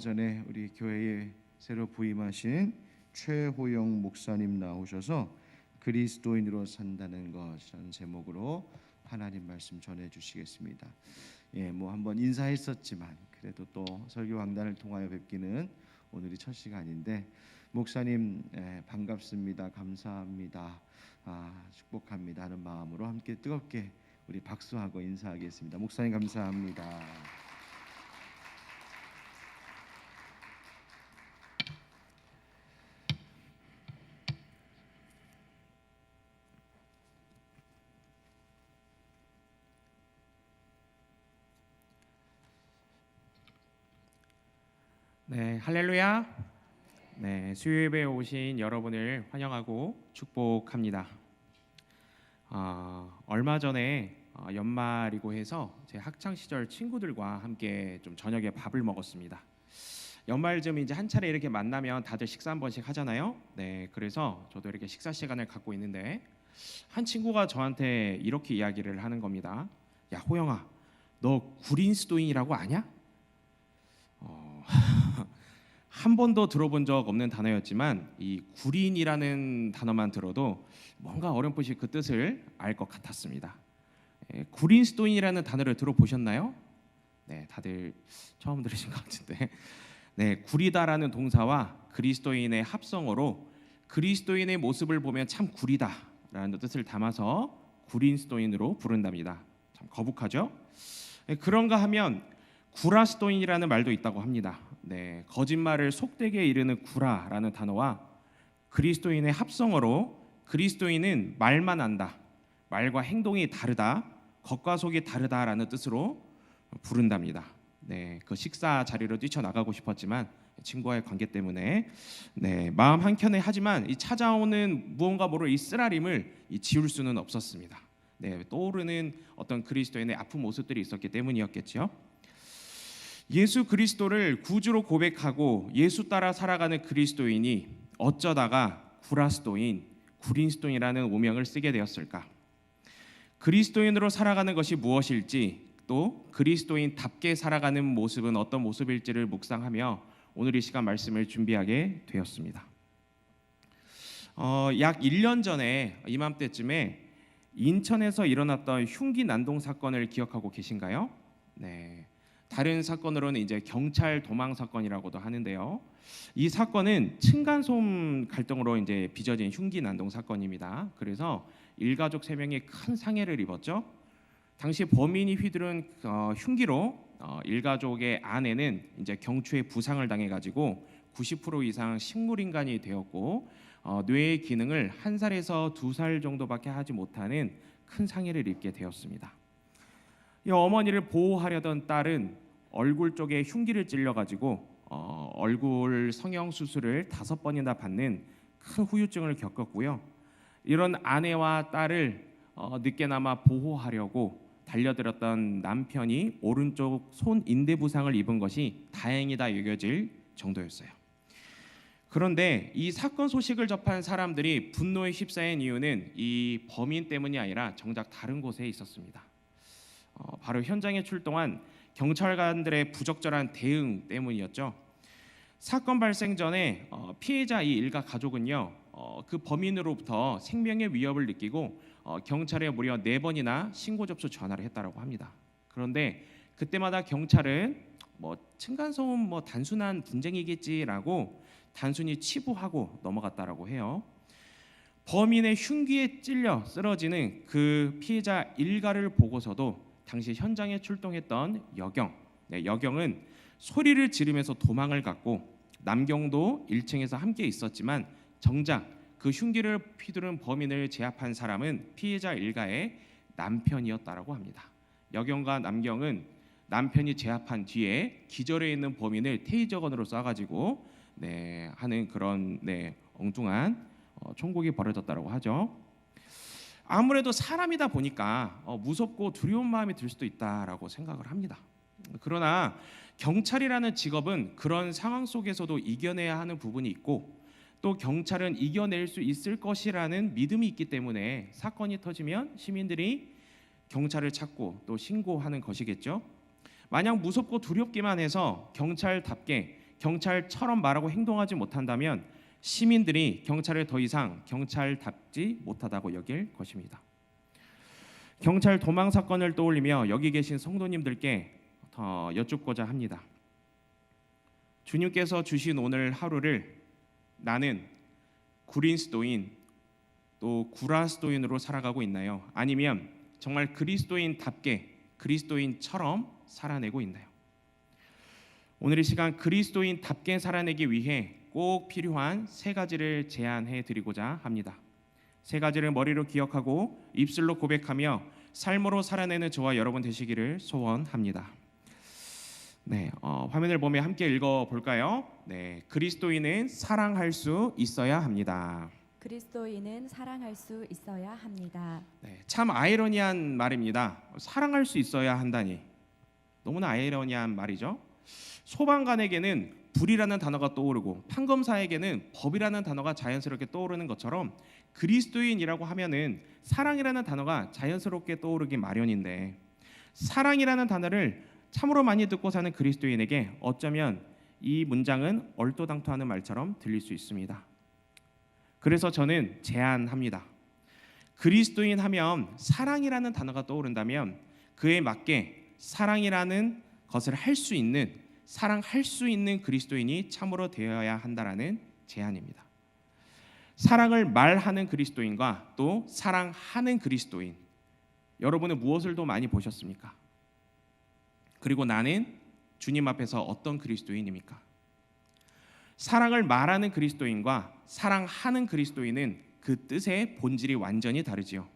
전에 우리 교회에 새로 부임하신 최호영 목사님 나오셔서 그리스도인으로 산다는 것이라는 제목으로 하나님 말씀 전해 주시겠습니다. 뭐 한번 인사했었지만 그래도 또 설교 강단을 통하여 뵙기는 오늘이 첫 시간인데 목사님 반갑습니다. 감사합니다. 축복합니다 하는 마음으로 함께 뜨겁게 우리 박수하고 인사하겠습니다. 목사님 감사합니다. 네, 할렐루야. 네, 수요예배에 오신 여러분을 환영하고 축복합니다. 얼마 전에 연말이고 해서 제 학창 시절 친구들과 함께 좀 저녁에 밥을 먹었습니다. 연말쯤 이제 한 차례 이렇게 만나면 다들 식사 한 번씩 하잖아요. 네, 그래서 저도 이렇게 식사 시간을 갖고 있는데 한 친구가 저한테 이렇게 이야기를 하는 겁니다. 야, 호영아, 너 구린스도인이라고 아냐? 한 번도 들어본 적 없는 단어였지만 이 구린이라는 단어만 들어도 뭔가 어렴풋이 그 뜻을 알 것 같았습니다. 구린스도인이라는 단어를 들어보셨나요? 네, 다들 처음 들으신 것 같은데, 네, 구리다라는 동사와 그리스도인의 합성어로 그리스도인의 모습을 보면 참 구리다라는 뜻을 담아서 구린스도인으로 부른답니다. 참 거북하죠? 그런가 하면 구라스도인이라는 말도 있다고 합니다. 네, 거짓말을 속되게 이르는 구라라는 단어와 그리스도인의 합성어로 그리스도인은 말만 한다, 말과 행동이 다르다, 겉과 속이 다르다라는 뜻으로 부른답니다. 네, 그 식사 자리로 뛰쳐나가고 싶었지만 친구와의 관계 때문에 마음 한켠에 하지만 이 찾아오는 무언가 모를 이 쓰라림을 지울 수는 없었습니다. 네, 떠오르는 어떤 그리스도인의 아픈 모습들이 있었기 때문이었겠죠. 예수 그리스도를 구주로 고백하고 예수 따라 살아가는 그리스도인이 어쩌다가 구라스도인, 구린스도인이라는 오명을 쓰게 되었을까? 그리스도인으로 살아가는 것이 무엇일지, 또 그리스도인답게 살아가는 모습은 어떤 모습일지를 묵상하며 오늘 이 시간 말씀을 준비하게 되었습니다. 약 1년 전에 이맘때쯤에 인천에서 일어났던 흉기 난동 사건을 기억하고 계신가요? 네. 다른 사건으로는 이제 경찰 도망 사건이라고도 하는데요. 이 사건은 층간소음 갈등으로 이제 빚어진 흉기 난동 사건입니다. 그래서 일가족 3명이 큰 상해를 입었죠. 당시 범인이 휘두른 흉기로 일가족의 아내는 이제 경추에 부상을 당해가지고 90% 이상 식물인간이 되었고 뇌의 기능을 1살에서 2살 정도밖에 하지 못하는 큰 상해를 입게 되었습니다. 이 어머니를 보호하려던 딸은 얼굴 쪽에 흉기를 찔려가지고 얼굴 성형 수술을 5번이나 받는 큰 후유증을 겪었고요. 이런 아내와 딸을 늦게나마 보호하려고 달려들었던 남편이 오른쪽 손 인대 부상을 입은 것이 다행이다 여겨질 정도였어요. 그런데 이 사건 소식을 접한 사람들이 분노에 휩싸인 이유는 이 범인 때문이 아니라 정작 다른 곳에 있었습니다. 바로 현장에 출동한 경찰관들의 부적절한 대응 때문이었죠. 사건 발생 전에 피해자 이 일가 가족은요, 그 범인으로부터 생명의 위협을 느끼고 경찰에 무려 4번이나 신고 접수 전화를 했다고 합니다. 그런데 그때마다 경찰은 층간소음 단순한 분쟁이겠지라고 단순히 치부하고 넘어갔다라고 해요. 범인의 흉기에 찔려 쓰러지는 그 피해자 일가를 보고서도 당시 현장에 출동했던 여경은 소리를 지르면서 도망을 갔고 남경도 1층에서 함께 있었지만 정작 그 흉기를 휘두른 범인을 제압한 사람은 피해자 일가의 남편이었다라고 합니다. 여경과 남경은 남편이 제압한 뒤에 기절해 있는 범인을 테이저건으로 쏴가지고 하는 그런 엉뚱한 총국이 벌어졌다라고 하죠. 아무래도 사람이다 보니까 무섭고 두려운 마음이 들 수도 있다라고 생각을 합니다. 그러나 경찰이라는 직업은 그런 상황 속에서도 이겨내야 하는 부분이 있고 또 경찰은 이겨낼 수 있을 것이라는 믿음이 있기 때문에 사건이 터지면 시민들이 경찰을 찾고 또 신고하는 것이겠죠. 마냥 무섭고 두렵기만 해서 경찰답게 경찰처럼 말하고 행동하지 못한다면 시민들이 경찰을 더 이상 경찰답지 못하다고 여길 것입니다. 경찰 도망 사건을 떠올리며 여기 계신 성도님들께 더 여쭙고자 합니다. 주님께서 주신 오늘 하루를 나는 구린스도인 또 구라스도인으로 살아가고 있나요? 아니면 정말 그리스도인답게 그리스도인처럼 살아내고 있나요? 오늘 이 시간 그리스도인답게 살아내기 위해 꼭 필요한 세 가지를 제안해 드리고자 합니다. 세 가지를 머리로 기억하고 입술로 고백하며 삶으로 살아내는 저와 여러분 되시기를 소원합니다. 네, 화면을 보며 함께 읽어볼까요? 네, 그리스도인은 사랑할 수 있어야 합니다. 그리스도인은 사랑할 수 있어야 합니다. 네, 참 아이러니한 말입니다. 사랑할 수 있어야 한다니 너무나 아이러니한 말이죠. 소방관에게는 불이라는 단어가 떠오르고 판검사에게는 법이라는 단어가 자연스럽게 떠오르는 것처럼 그리스도인이라고 하면은 사랑이라는 단어가 자연스럽게 떠오르기 마련인데 사랑이라는 단어를 참으로 많이 듣고 사는 그리스도인에게 어쩌면 이 문장은 얼토당토하는 말처럼 들릴 수 있습니다. 그래서 저는 제안합니다. 그리스도인 하면 사랑이라는 단어가 떠오른다면 그에 맞게 사랑이라는 것을 할 수 있는 사랑할 수 있는 그리스도인이 참으로 되어야 한다라는 제안입니다. 사랑을 말하는 그리스도인과 또 사랑하는 그리스도인, 여러분은 무엇을 더 많이 보셨습니까? 그리고 나는 주님 앞에서 어떤 그리스도인입니까? 사랑을 말하는 그리스도인과 사랑하는 그리스도인은 그 뜻의 본질이 완전히 다르지요.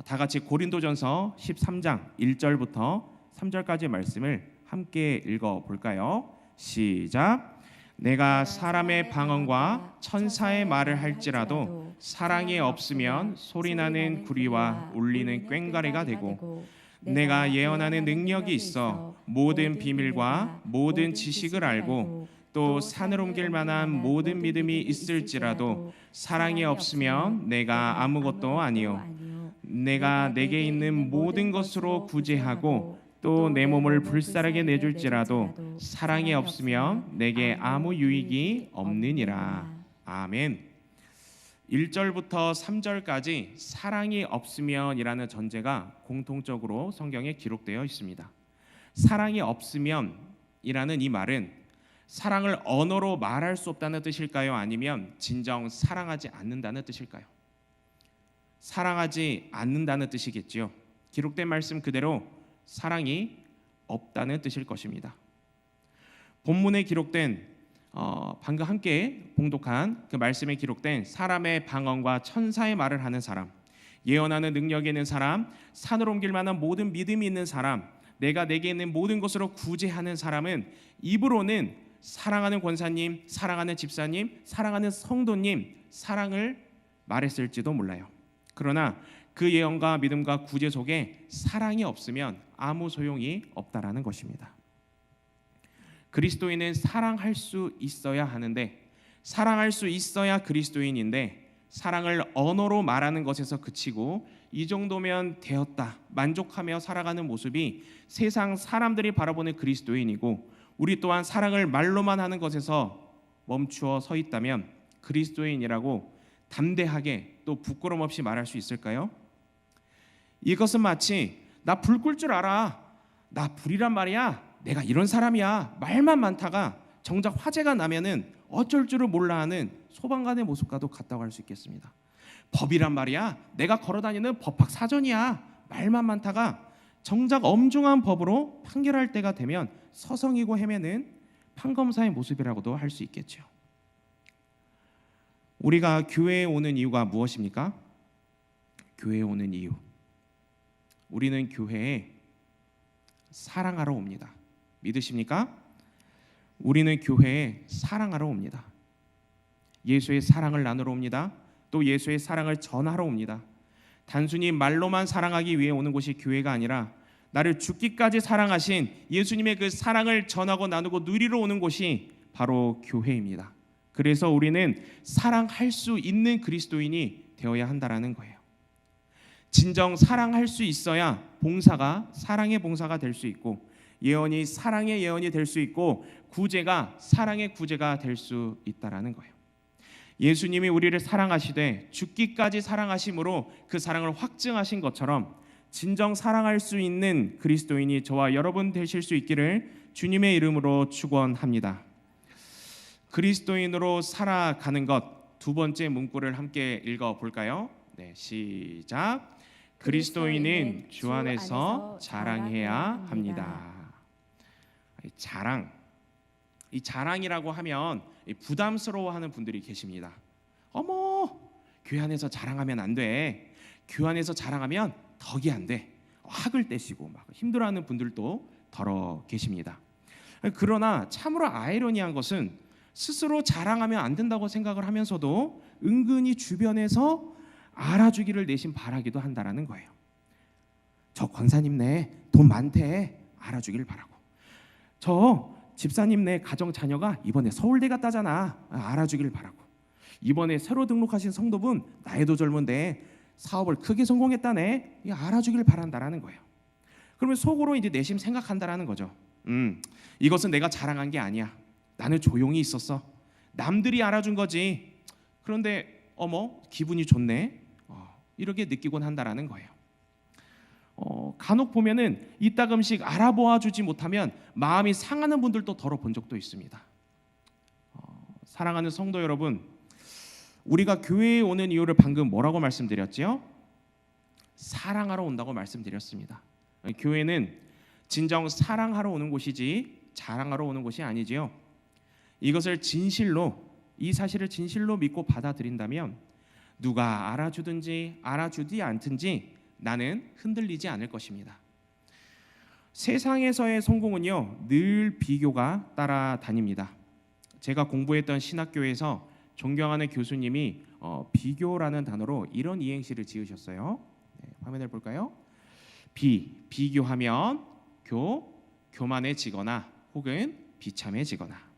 다 같이 고린도전서 13장 1절부터 3절까지의 말씀을 함께 읽어볼까요? 시작. 내가 사람의 방언과 천사의 말을 할지라도 사랑이 없으면 소리나는 구리와 울리는 꽹과리가 되고 내가 예언하는 능력이 있어 모든 비밀과 모든 지식을 알고 또 산을 옮길 만한 모든 믿음이 있을지라도 사랑이 없으면 내가 아무것도 아니요 내가 내게 있는 모든 것으로 구제하고 또 내 몸을 불살하게 내줄지라도 사랑이 없으면 내게 아무 유익이 없느니라. 아멘. 1절부터 3절까지 사랑이 없으면이라는 전제가 공통적으로 성경에 기록되어 있습니다. 사랑이 없으면이라는 이 말은 사랑을 언어로 말할 수 없다는 뜻일까요? 아니면 진정 사랑하지 않는다는 뜻일까요? 사랑하지 않는다는 뜻이겠지요. 기록된 말씀 그대로 사랑이 없다는 뜻일 것입니다. 본문에 기록된 방금 함께 봉독한 그 말씀에 기록된 사람의 방언과 천사의 말을 하는 사람, 예언하는 능력이 있는 사람, 산을 옮길 만한 모든 믿음이 있는 사람, 내가 내게 있는 모든 것으로 구제하는 사람은 입으로는 사랑하는 권사님, 사랑하는 집사님, 사랑하는 성도님 사랑을 말했을지도 몰라요. 그러나 그 예언과 믿음과 구제 속에 사랑이 없으면 아무 소용이 없다라는 것입니다. 그리스도인은 사랑할 수 있어야 하는데 사랑할 수 있어야 그리스도인인데 사랑을 언어로 말하는 것에서 그치고 이 정도면 되었다 만족하며 살아가는 모습이 세상 사람들이 바라보는 그리스도인이고 우리 또한 사랑을 말로만 하는 것에서 멈추어 서 있다면 그리스도인이라고 담대하게 또 부끄럼 없이 말할 수 있을까요? 이것은 마치 나 불 끌 줄 알아, 나 불이란 말이야, 내가 이런 사람이야 말만 많다가 정작 화재가 나면은 어쩔 줄을 몰라 하는 소방관의 모습과도 같다고 할 수 있겠습니다. 법이란 말이야, 내가 걸어다니는 법학 사전이야 말만 많다가 정작 엄중한 법으로 판결할 때가 되면 서성이고 헤매는 판검사의 모습이라고도 할 수 있겠죠. 우리가 교회에 오는 이유가 무엇입니까? 교회에 오는 이유, 우리는 교회에 사랑하러 옵니다. 믿으십니까? 우리는 교회에 사랑하러 옵니다. 예수의 사랑을 나누러 옵니다. 또 예수의 사랑을 전하러 옵니다. 단순히 말로만 사랑하기 위해 오는 곳이 교회가 아니라 나를 죽기까지 사랑하신 예수님의 그 사랑을 전하고 나누고 누리러 오는 곳이 바로 교회입니다. 그래서 우리는 사랑할 수 있는 그리스도인이 되어야 한다라는 거예요. 진정 사랑할 수 있어야 봉사가 사랑의 봉사가 될 수 있고 예언이 사랑의 예언이 될 수 있고 구제가 사랑의 구제가 될 수 있다라는 거예요. 예수님이 우리를 사랑하시되 죽기까지 사랑하심으로 그 사랑을 확증하신 것처럼 진정 사랑할 수 있는 그리스도인이 저와 여러분 되실 수 있기를 주님의 이름으로 축원합니다. 그리스도인으로 살아가는 것 두 번째 문구를 함께 읽어 볼까요? 네, 시작. 그리스도인은 주 안에서 자랑해야 합니다. 자랑. 이 자랑이라고 하면 부담스러워하는 분들이 계십니다. 어머, 교회 안에서 자랑하면 안 돼. 교회 안에서 자랑하면 덕이 안 돼. 학을 떼시고 막 힘들어하는 분들도 더러 계십니다. 그러나 참으로 아이러니한 것은 스스로 자랑하면 안 된다고 생각을 하면서도 은근히 주변에서 알아주기를 내심 바라기도 한다라는 거예요. 저 권사님네 돈 많대, 알아주길 바라고. 저 집사님네 가정 자녀가 이번에 서울대 갔다잖아, 알아주길 바라고. 이번에 새로 등록하신 성도분 나이도 젊은데 사업을 크게 성공했다네, 알아주길 바란다라는 거예요. 그러면 속으로 이제 내심 생각한다라는 거죠. 이것은 내가 자랑한 게 아니야. 나는 조용히 있었어. 남들이 알아준 거지. 그런데 어머, 기분이 좋네. 이렇게 느끼곤 한다라는 거예요. 간혹 보면은 이따금씩 알아보아 주지 못하면 마음이 상하는 분들도 더러 본 적도 있습니다. 사랑하는 성도 여러분, 우리가 교회에 오는 이유를 방금 뭐라고 말씀드렸지요? 사랑하러 온다고 말씀드렸습니다. 교회는 진정 사랑하러 오는 곳이지 자랑하러 오는 곳이 아니지요. 이것을 진실로, 이 사실을 진실로 믿고 받아들인다면 누가 알아주든지 알아주지 않든지 나는 흔들리지 않을 것입니다. 세상에서의 성공은요, 늘 비교가 따라다닙니다. 제가 공부했던 신학교에서 존경하는 교수님이 비교라는 단어로 이런 이행시를 지으셨어요. 네, 화면을 볼까요? 비교하면 교만해지거나 혹은 비참해지거나.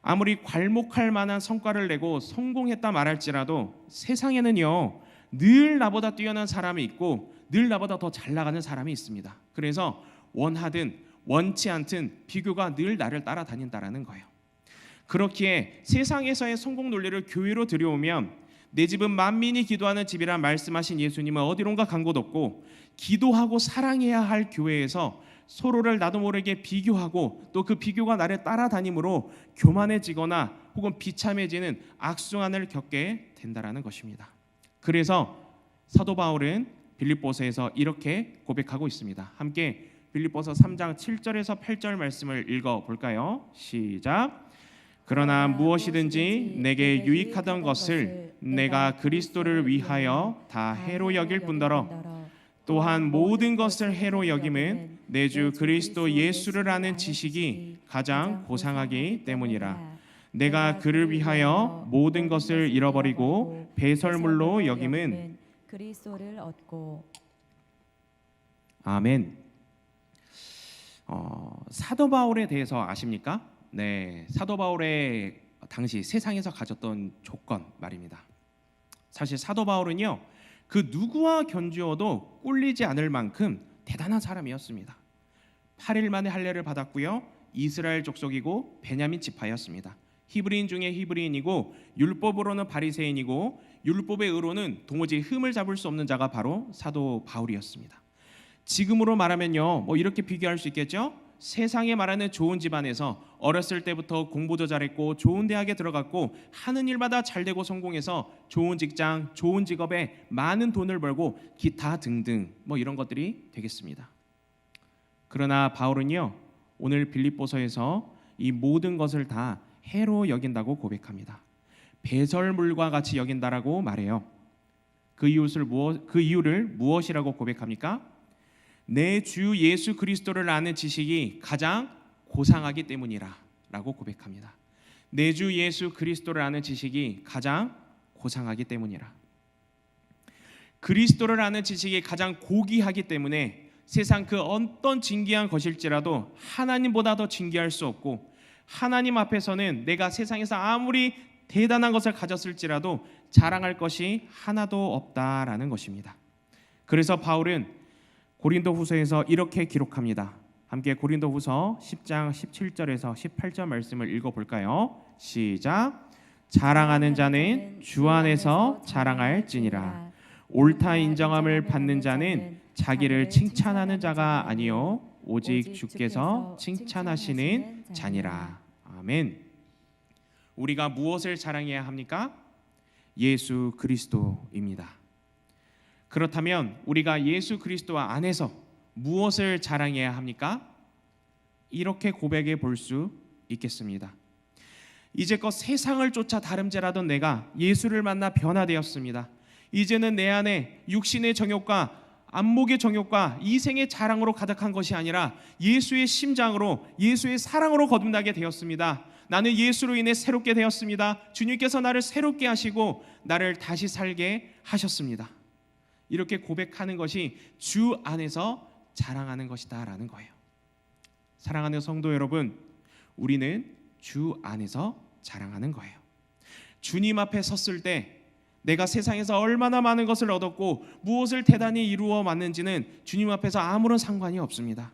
아무리 괄목할 만한 성과를 내고 성공했다 말할지라도 세상에는요, 늘 나보다 뛰어난 사람이 있고 늘 나보다 더 잘 나가는 사람이 있습니다. 그래서 원하든 원치 않든 비교가 늘 나를 따라다닌다라는 거예요. 그렇기에 세상에서의 성공 논리를 교회로 들여오면 내 집은 만민이 기도하는 집이라 말씀하신 예수님은 어디론가 간 곳 없고 기도하고 사랑해야 할 교회에서 서로를 나도 모르게 비교하고 또 그 비교가 나를 따라다니므로 교만해지거나 혹은 비참해지는 악순환을 겪게 된다라는 것입니다. 그래서 사도 바울은 빌립보서에서 이렇게 고백하고 있습니다. 함께 빌립보서 3장 7절에서 8절 말씀을 읽어 볼까요? 시작. 그러나 무엇이든지 내게 유익하던 것을 내가 그리스도를 위하여 다 해로 여길 뿐더러 또한 모든 것을 해로 여김은 내 주 그리스도 예수를 아는 지식이 가장 고상하기 때문이라. 내가 그를 위하여 모든 것을 잃어버리고 배설물로 여김은 그리스도를 얻고. 아멘. 사도 바울에 대해서 아십니까? 네, 사도 바울의 당시 세상에서 가졌던 조건 말입니다. 사실 사도 바울은요, 그 누구와 견주어도 꿀리지 않을 만큼 대단한 사람이었습니다. 8일 만에 할례를 받았고요, 이스라엘 족속이고 베냐민 지파였습니다. 히브리인 중에 히브리인이고 율법으로는 바리새인이고 율법의 의로는 도무지 흠을 잡을 수 없는 자가 바로 사도 바울이었습니다. 지금으로 말하면요, 뭐 이렇게 비교할 수 있겠죠? 세상에 말하는 좋은 집안에서 어렸을 때부터 공부도 잘했고 좋은 대학에 들어갔고 하는 일마다 잘되고 성공해서 좋은 직장, 좋은 직업에 많은 돈을 벌고 기타 등등 뭐 이런 것들이 되겠습니다. 그러나 바울은요, 오늘 빌립보서에서 이 모든 것을 다 해로 여긴다고 고백합니다. 배설물과 같이 여긴다라고 말해요. 그 이유를 무엇이라고 고백합니까? 내 주 예수 그리스도를 아는 지식이 가장 고상하기 때문이라 라고 고백합니다. 내 주 예수 그리스도를 아는 지식이 가장 고상하기 때문이라. 그리스도를 아는 지식이 가장 고귀하기 때문에 세상 그 어떤 진귀한 것일지라도 하나님보다 더 진귀할 수 없고, 하나님 앞에서는 내가 세상에서 아무리 대단한 것을 가졌을지라도 자랑할 것이 하나도 없다라는 것입니다. 그래서 바울은 고린도후서에서 이렇게 기록합니다. 함께 고린도후서 10장 17절에서 18절 말씀을 읽어볼까요? 시작. 자랑하는 자는 주 안에서 자랑할지니라. 옳다 인정함을 받는 자는 자기를 칭찬하는 자가 아니요 오직 주께서 칭찬하시는 자니라. 아멘. 우리가 무엇을 자랑해야 합니까? 예수 그리스도입니다. 그렇다면 우리가 예수 그리스도 안에서 무엇을 자랑해야 합니까? 이렇게 고백해 볼 수 있겠습니다. 이제껏 세상을 쫓아 다름질하던 내가 예수를 만나 변화되었습니다. 이제는 내 안에 육신의 정욕과 안목의 정욕과 이생의 자랑으로 가득한 것이 아니라 예수의 심장으로, 예수의 사랑으로 거듭나게 되었습니다. 나는 예수로 인해 새롭게 되었습니다. 주님께서 나를 새롭게 하시고 나를 다시 살게 하셨습니다. 이렇게 고백하는 것이 주 안에서 자랑하는 것이다 라는 거예요. 사랑하는 성도 여러분, 우리는 주 안에서 자랑하는 거예요. 주님 앞에 섰을 때 내가 세상에서 얼마나 많은 것을 얻었고 무엇을 대단히 이루어 왔는지는 주님 앞에서 아무런 상관이 없습니다.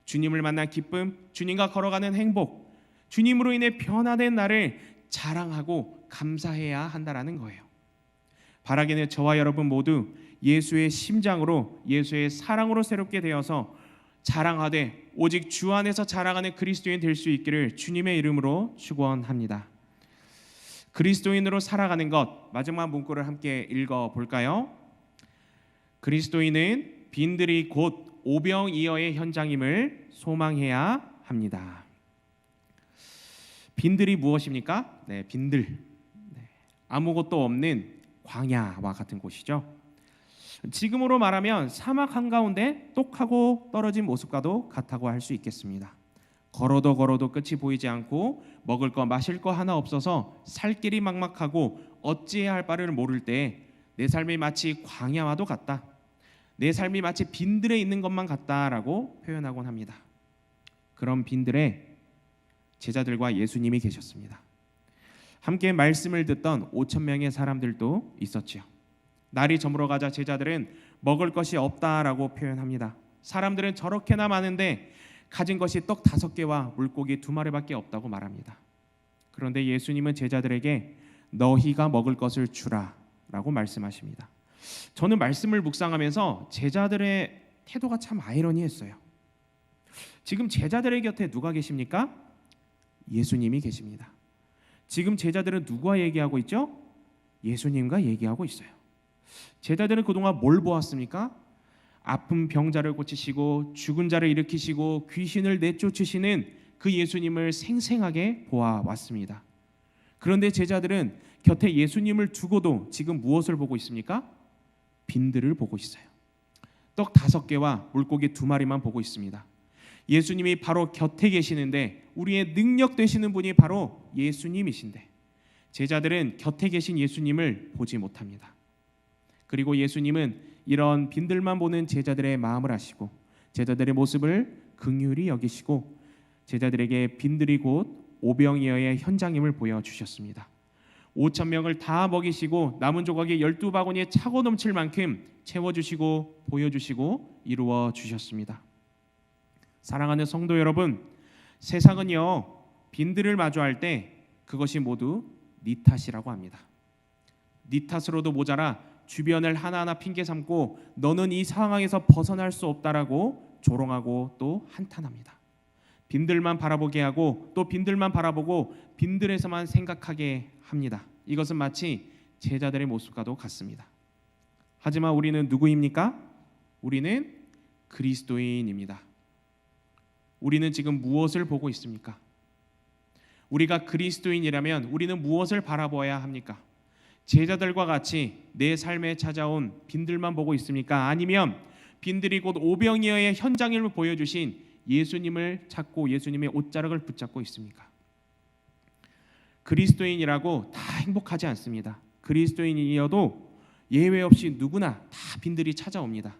주님을 만난 기쁨, 주님과 걸어가는 행복, 주님으로 인해 변화된 나를 자랑하고 감사해야 한다라는 거예요. 바라기는 저와 여러분 모두 예수의 심장으로, 예수의 사랑으로 새롭게 되어서 자랑하되 오직 주 안에서 자랑하는 그리스도인 될 수 있기를 주님의 이름으로 축원합니다. 그리스도인으로 살아가는 것, 마지막 문구를 함께 읽어볼까요? 그리스도인은 빈들이 곧 오병이어의 현장임을 소망해야 합니다. 빈들이 무엇입니까? 네, 빈들. 아무것도 없는 광야와 같은 곳이죠. 지금으로 말하면 사막 한가운데 똑하고 떨어진 모습과도 같다고 할 수 있겠습니다. 걸어도 끝이 보이지 않고 먹을 거 마실 거 하나 없어서 살 길이 막막하고 어찌해야 할 바를 모를 때 내 삶이 마치 광야와도 같다. 내 삶이 마치 빈들에 있는 것만 같다라고 표현하곤 합니다. 그런 빈들에 제자들과 예수님이 계셨습니다. 함께 말씀을 듣던 5천 명의 사람들도 있었지요. 날이 저물어가자 제자들은 먹을 것이 없다라고 표현합니다. 사람들은 저렇게나 많은데 가진 것이 떡 5개와 물고기 2마리밖에 없다고 말합니다. 그런데 예수님은 제자들에게 너희가 먹을 것을 주라 라고 말씀하십니다. 저는 말씀을 묵상하면서 제자들의 태도가 참 아이러니했어요. 지금 제자들의 곁에 누가 계십니까? 예수님이 계십니다. 지금 제자들은 누구와 얘기하고 있죠? 예수님과 얘기하고 있어요. 제자들은 그동안 뭘 보았습니까? 아픈 병자를 고치시고 죽은 자를 일으키시고 귀신을 내쫓으시는 그 예수님을 생생하게 보아왔습니다. 그런데 제자들은 곁에 예수님을 두고도 지금 무엇을 보고 있습니까? 빈들을 보고 있어요. 떡 5개와 물고기 2마리만 보고 있습니다. 예수님이 바로 곁에 계시는데 우리의 능력 되시는 분이 바로 예수님이신데 제자들은 곁에 계신 예수님을 보지 못합니다. 그리고 예수님은 이런 빈들만 보는 제자들의 마음을 아시고 제자들의 모습을 긍휼히 여기시고 제자들에게 빈들이 곧 오병이어의 현장임을 보여주셨습니다. 5천 명을 다 먹이시고 남은 조각이 12바구니에 차고 넘칠 만큼 채워주시고 보여주시고 이루어 주셨습니다. 사랑하는 성도 여러분, 세상은요 빈들을 마주할 때 그것이 모두 네 탓이라고 합니다. 네 탓으로도 모자라 주변을 하나하나 핑계 삼고 너는 이 상황에서 벗어날 수 없다라고 조롱하고 또 한탄합니다. 빈들만 바라보게 하고 또 빈들만 바라보고 빈들에서만 생각하게 합니다. 이것은 마치 제자들의 모습과도 같습니다. 하지만 우리는 누구입니까? 우리는 그리스도인입니다. 우리는 지금 무엇을 보고 있습니까? 우리가 그리스도인이라면 우리는 무엇을 바라보아야 합니까? 제자들과 같이 내 삶에 찾아온 빈들만 보고 있습니까? 아니면 빈들이 곧 오병이어의 현장임을 보여주신 예수님을 찾고 예수님의 옷자락을 붙잡고 있습니까? 그리스도인이라고 다 행복하지 않습니다. 그리스도인이어도 예외 없이 누구나 다 빈들이 찾아옵니다.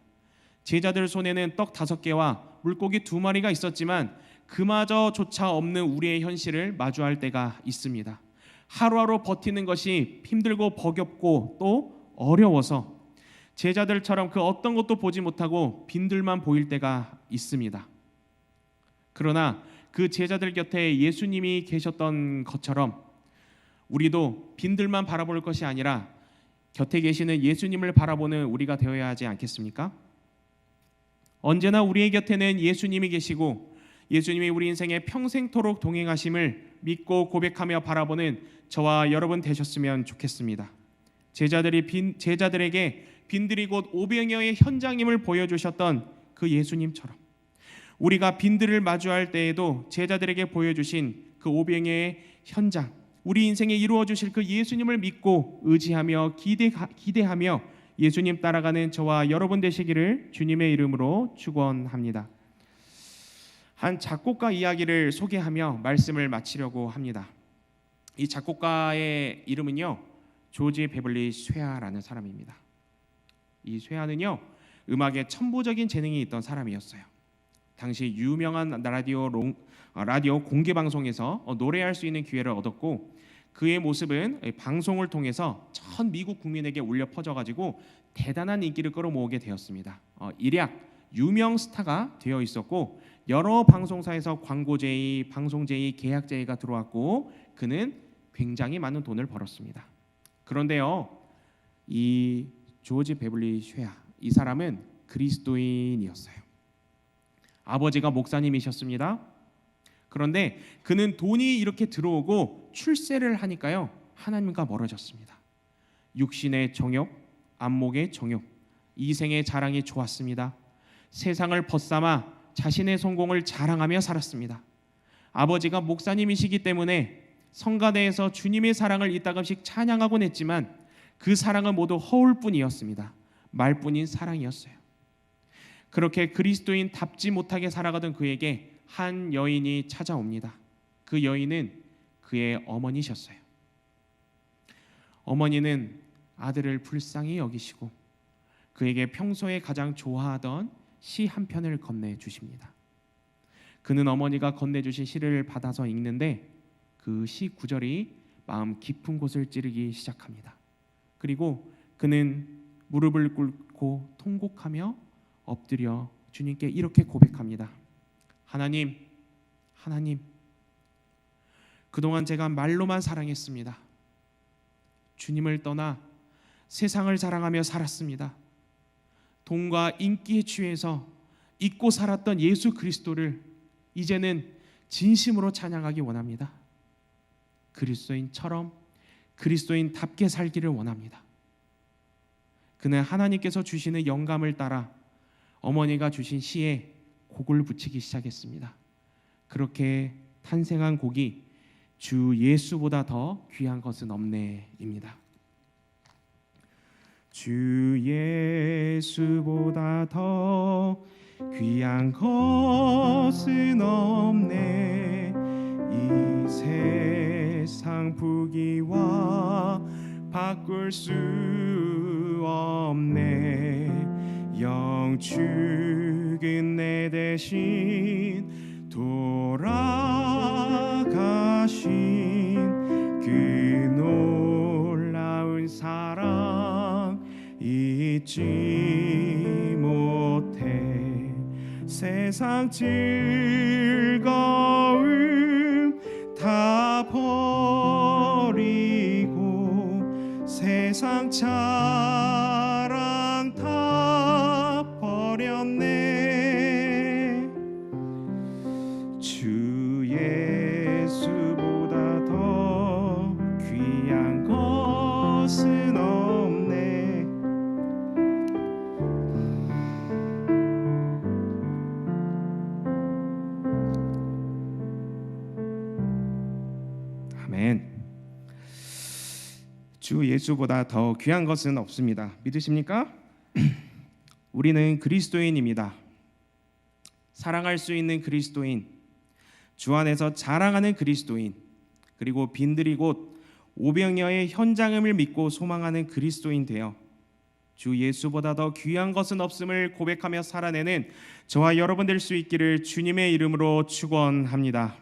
제자들 손에는 떡 5개와 물고기 2마리가 있었지만 그마저조차 없는 우리의 현실을 마주할 때가 있습니다. 하루하루 버티는 것이 힘들고 버겁고 또 어려워서 제자들처럼 그 어떤 것도 보지 못하고 빈들만 보일 때가 있습니다. 그러나 그 제자들 곁에 예수님이 계셨던 것처럼 우리도 빈들만 바라볼 것이 아니라 곁에 계시는 예수님을 바라보는 우리가 되어야 하지 않겠습니까? 언제나 우리의 곁에는 예수님이 계시고 예수님이 우리 인생에 평생토록 동행하심을 믿고 고백하며 바라보는 저와 여러분 되셨으면 좋겠습니다. 제자들에게 빈들이 곧 오병이어의 현장임을 보여주셨던 그 예수님처럼 우리가 빈들을 마주할 때에도 제자들에게 보여주신 그 오병이어의 현장, 우리 인생에 이루어 주실 그 예수님을 믿고 의지하며 기대하며 예수님 따라가는 저와 여러분 되시기를 주님의 이름으로 축원합니다. 한 작곡가 이야기를 소개하며 말씀을 마치려고 합니다. 이 작곡가의 이름은요, 조지 베벌리 쇠아라는 사람입니다. 이 쇠아는요, 음악에 천부적인 재능이 있던 사람이었어요. 당시 유명한 라디오 공개 방송에서 노래할 수 있는 기회를 얻었고, 그의 모습은 방송을 통해서 전 미국 국민에게 울려 퍼져가지고 대단한 인기를 끌어모으게 되었습니다. 일약 유명 스타가 되어 있었고 여러 방송사에서 광고 제의, 방송 제의, 계약 제의가 들어왔고 그는 굉장히 많은 돈을 벌었습니다. 그런데요, 이 조지 베벌리 쉐아, 이 사람은 그리스도인이었어요. 아버지가 목사님이셨습니다. 그런데 그는 돈이 이렇게 들어오고 출세를 하니까요, 하나님과 멀어졌습니다. 육신의 정욕, 안목의 정욕, 이생의 자랑이 좋았습니다. 세상을 벗삼아 자신의 성공을 자랑하며 살았습니다. 아버지가 목사님이시기 때문에 성가대에서 주님의 사랑을 이따금씩 찬양하곤 했지만 그 사랑은 모두 허울뿐이었습니다. 말뿐인 사랑이었어요. 그렇게 그리스도인답지 못하게 살아가던 그에게 한 여인이 찾아옵니다. 그 여인은 그의 어머니셨어요. 어머니는 아들을 불쌍히 여기시고 그에게 평소에 가장 좋아하던 시 한 편을 건네주십니다. 그는 어머니가 건네주신 시를 받아서 읽는데 그 시 구절이 마음 깊은 곳을 찌르기 시작합니다. 그리고 그는 무릎을 꿇고 통곡하며 엎드려 주님께 이렇게 고백합니다. 하나님, 하나님, 그동안 제가 말로만 사랑했습니다. 주님을 떠나 세상을 자랑하며 살았습니다. 돈과 인기에 취해서 잊고 살았던 예수 그리스도를 이제는 진심으로 찬양하기 원합니다. 그리스도인처럼 그리스도인답게 살기를 원합니다. 그는 하나님께서 주시는 영감을 따라 어머니가 주신 시에 곡을 붙이기 시작했습니다. 그렇게 탄생한 곡이 주 예수보다 더 귀한 것은 없네입니다. 주 예수보다 더 귀한 것은 없네. 이 세상 부귀와 바꿀 수 없네. 영축은 내 대신 돌아가신 그 놀라운 사랑 잊지 못해. 세상 즐거움 다 버리고 세상 자랑 다 버렸네. 주 예수보다 더 귀한 것은 없네. 아멘. 주 예수보다 더 귀한 것은 없습니다. 믿으십니까? 우리는 그리스도인입니다. 사랑할 수 있는 그리스도인, 주 안에서 자랑하는 그리스도인, 그리고 빈들이 곧 오병이어의 현장음을 믿고 소망하는 그리스도인 되어 주 예수보다 더 귀한 것은 없음을 고백하며 살아내는 저와 여러분 될 수 있기를 주님의 이름으로 축원합니다.